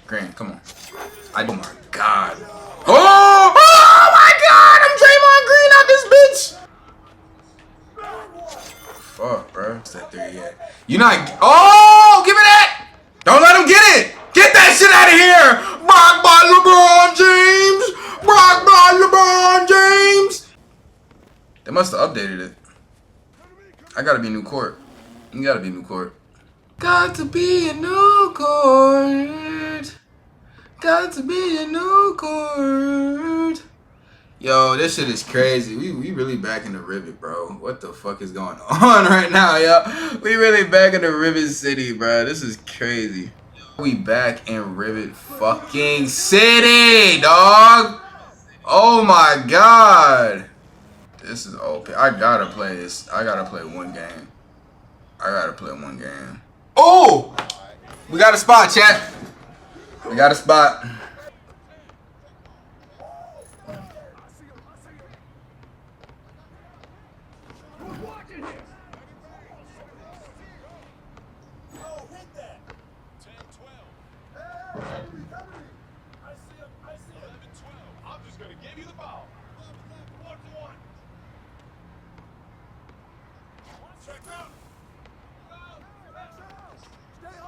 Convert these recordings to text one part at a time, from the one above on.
Green, come on. Oh my god. Oh my god! I'm Draymond Green out this bitch! Fuck, bro. What's that 3 yet? You not. Oh! Give me that! Don't let him get it! Get that shit out of here! Blocked by LeBron James! Blocked by LeBron James! They must have updated it. I gotta be new court. You gotta be new court. Got to be a new court. Got to be a new court. Yo, this shit is crazy. We really back in the Rivet, bro. What the fuck is going on right now, yo? We really back in the Rivet City, bro. This is crazy. We back in Rivet fucking City, dog. Oh my god. This is OP. I gotta play this. I gotta play one game. Oh! We got a spot, chat. We got a spot.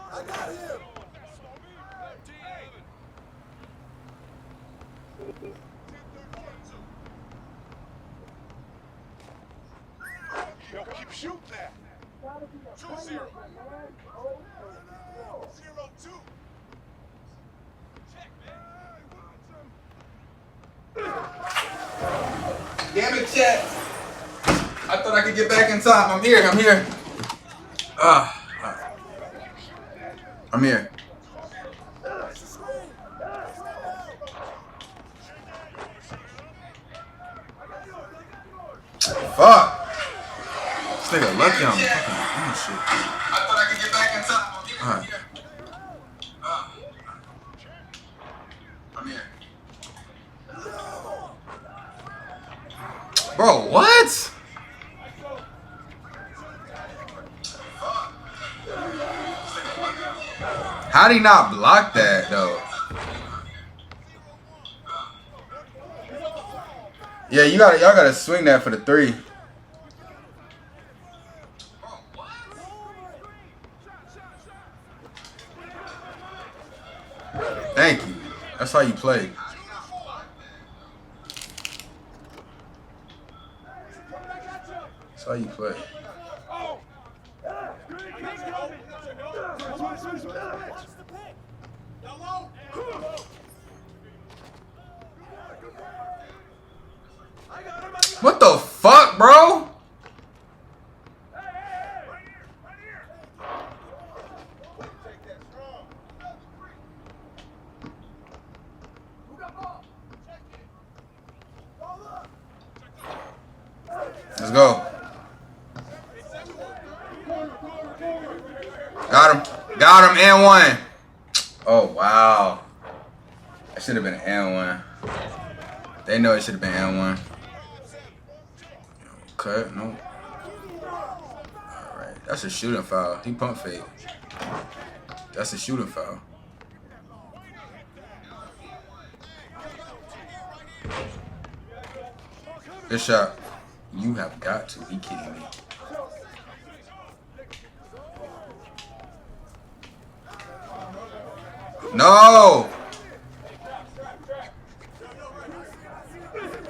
I got him. Yo, keep shooting that. 2-0. 0-2. Check, man. Damn it, chat. I thought I could get back in time. I'm here. I'm here. Fuck. This nigga lucky on me. Fucking shit. I thought I could get back in time. I'm here. Bro, what? How'd he not block that, though? Yeah, y'all gotta swing that for the 3. Thank you. That's how you play. That's how you play. What the fuck, bro? Let's go. Got him. Got him. And 1. Oh, wow. That should have been an and 1. They know it should have been and 1. Okay, no. Alright. That's a shooting foul. He pump fake. That's a shooting foul. Good shot. You have got to be kidding me. No!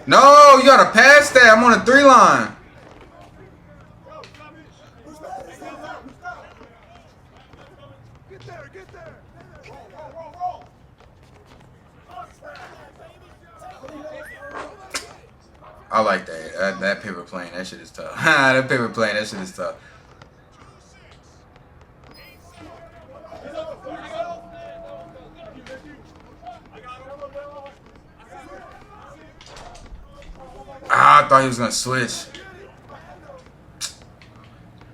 No, you gotta pass that. I'm on a 3 line. I like that. That paper plane, that shit is tough. That paper plane, that shit is tough. Ah, I thought he was gonna switch.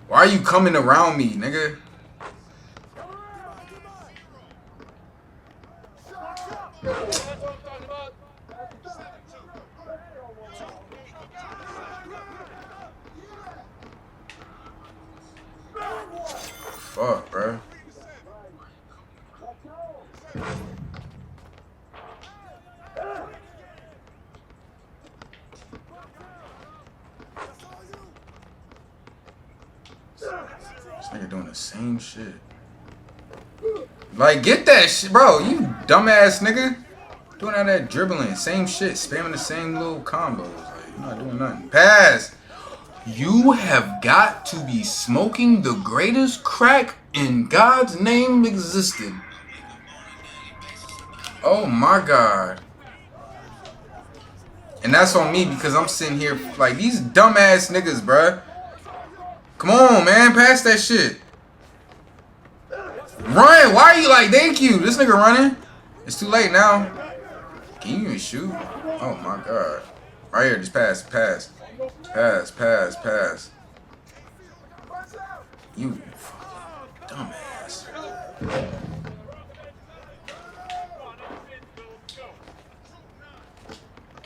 Why are you coming around me, nigga? Fuck, bro. nigga doing the same shit. Like, get that shit, bro. You dumbass nigga. Doing all that dribbling. Same shit. Spamming the same little combos. Like, you're not doing nothing. Pass. You have got to be smoking the greatest crack in God's name existed. Oh my God. And that's on me because I'm sitting here like these dumbass niggas, bruh. Come on, man. Pass that shit. Run. Why are you like, thank you. This nigga running. It's too late now. Can you even shoot? Oh my God. Right here. Just pass. Pass. Pass. Pass. Pass. You dumbass.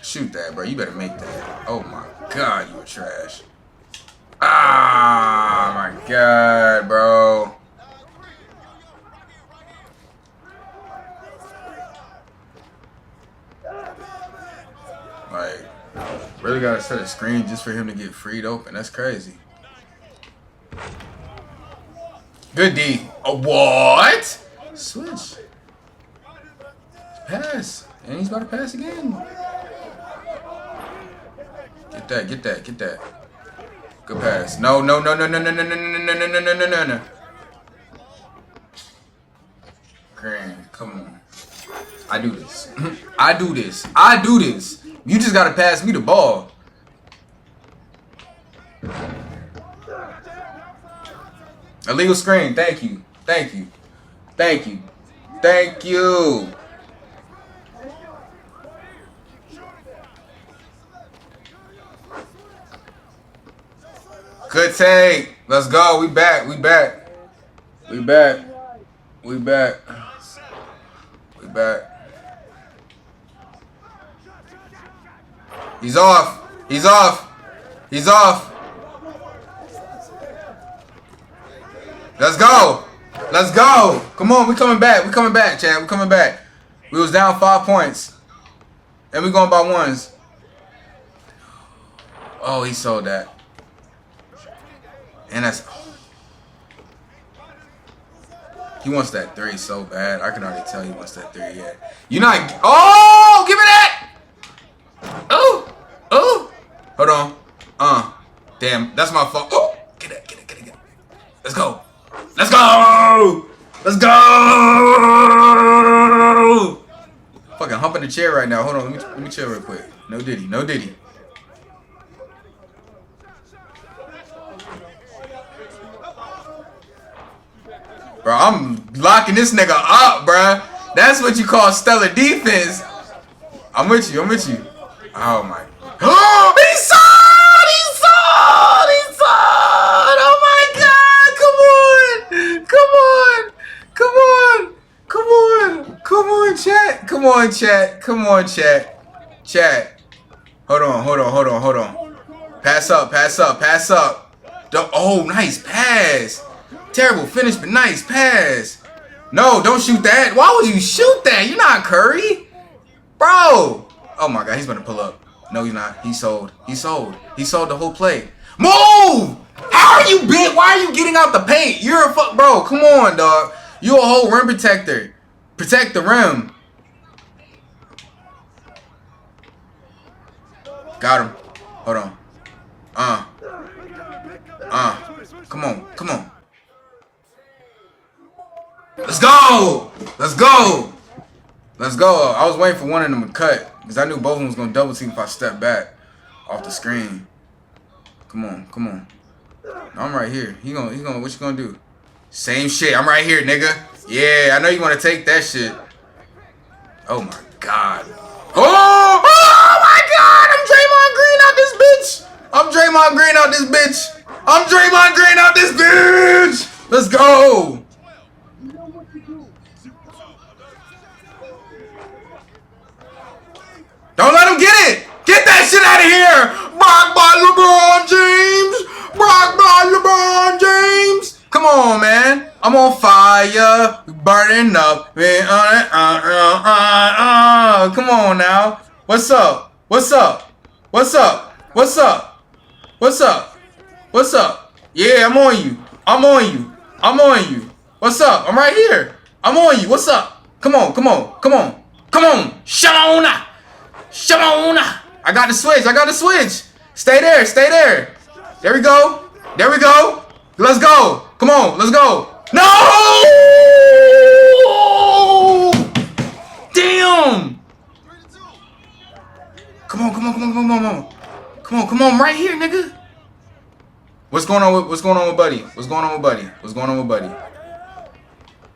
Shoot that, bro. You better make that. Oh my God, you were trash. Ah, my God, bro. Like, really gotta set a screen just for him to get freed open. That's crazy. Good D. What? Switch. Pass. And he's about to pass again. Get that, get that, get that. Good pass. No, no, no, no, no, no, no, no, no, no, no, no, no, no, no. Grand, come on. I do this. I do this. I do this. You just gotta pass me the ball. Illegal screen. Thank you. Thank you. Thank you. Thank you. Good take. Let's go. We back. We back. We back. We back. We back. He's off. He's off. He's off. Let's go. Let's go. Come on. We coming back. We coming back, Chad. We coming back. We was down 5 points. And we going by ones. Oh, he sold that. And that's... He wants that 3 so bad. I can already tell he wants that 3, yeah. You're not... Oh! Give me that! Oh! Oh! Hold on. Damn. That's my fault. Oh! Get it, get it, get it, get it. Let's go. Let's go! Let's go! Fucking humping the chair right now. Hold on. Let me chill real quick. No diddy. No diddy. Bro, I'm locking this nigga up, bro. That's what you call stellar defense. I'm with you. I'm with you. Oh, my. Oh, he sold! He sold! He sold! Oh, my God. Come on. Come on. Come on. Come on. Come on, chat. Come on, chat. Come on, chat. Chat. Hold on. Hold on. Hold on. Hold on. Pass up. Pass up. Pass up. Oh, nice pass. Terrible finish, but nice pass. No, don't shoot that. Why would you shoot that? You're not Curry. Bro. Oh, my God. He's going to pull up. No, he's not. He sold. He sold. He sold the whole play. Move! How are you big? Why are you getting out the paint? You're a fuck. Bro, come on, dog. You a whole rim protector. Protect the rim. Got him. Hold on. Come on. Come on. Let's go! Let's go! Let's go. I was waiting for one of them to cut because I knew both of them was going to double team if I stepped back off the screen. Come on. Come on. I'm right here. He gonna, what you going to do? Same shit. I'm right here, nigga. Yeah, I know you want to take that shit. Oh, my God. Oh! Oh, my God! I'm Draymond Green out this bitch! I'm Draymond Green out this bitch! I'm Draymond Green out this bitch! Let's go! Don't let him get it! Get that shit out of here! Blocked by LeBron James! Blocked by LeBron James! Come on, man. I'm on fire. Burning up. Come on now. What's up? What's up? What's up? What's up? What's up? What's up? Yeah, I'm on you. I'm on you. I'm on you. What's up? I'm right here. I'm on you. What's up? Come on, come on, come on, come on. Shimona. Shimona. I got the switch. I got the switch. Stay there. Stay there. There we go. There we go. Let's go. Come on. Let's go. No! Damn. Come on, come on, come on, come on, come on. Come on, come on. I'm right here, nigga. What's going on with Buddy? What's going on with Buddy? What's going on with Buddy?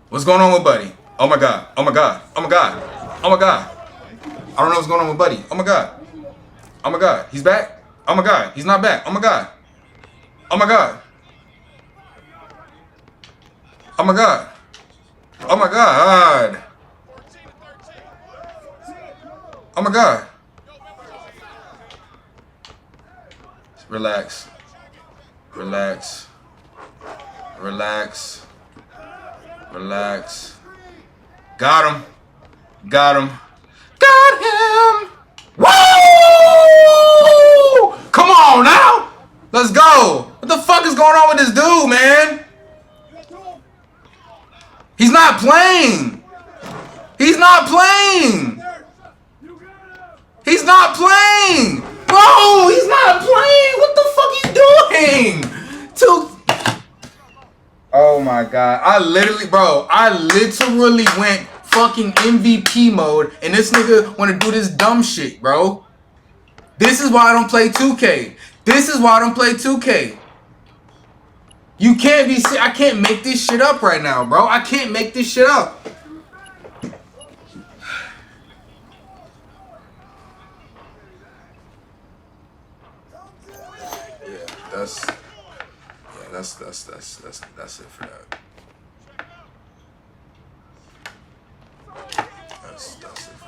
What's going on with Buddy? Oh my god. Oh my god. Oh my god. Oh my god. I don't know what's going on with Buddy. Oh my god. Oh my god. He's back? Oh my god. He's not back. Oh my god. Oh my god. Oh my god. Oh my god. Oh my god. Relax. Relax. Relax. Relax. Got him. Got him. Got him. Woo! Come on now. Let's go. What the fuck is going on with this dude, man? He's not playing. He's not playing. He's not playing. Bro, he's not playing. What the fuck you doing? Oh my god. I literally went fucking MVP mode and this nigga wanna do this dumb shit, bro. This is why I don't play 2K. This is why I don't play 2K. You can't be I can't make this shit up right now, bro. I can't make this shit up. That's it for that. That's it.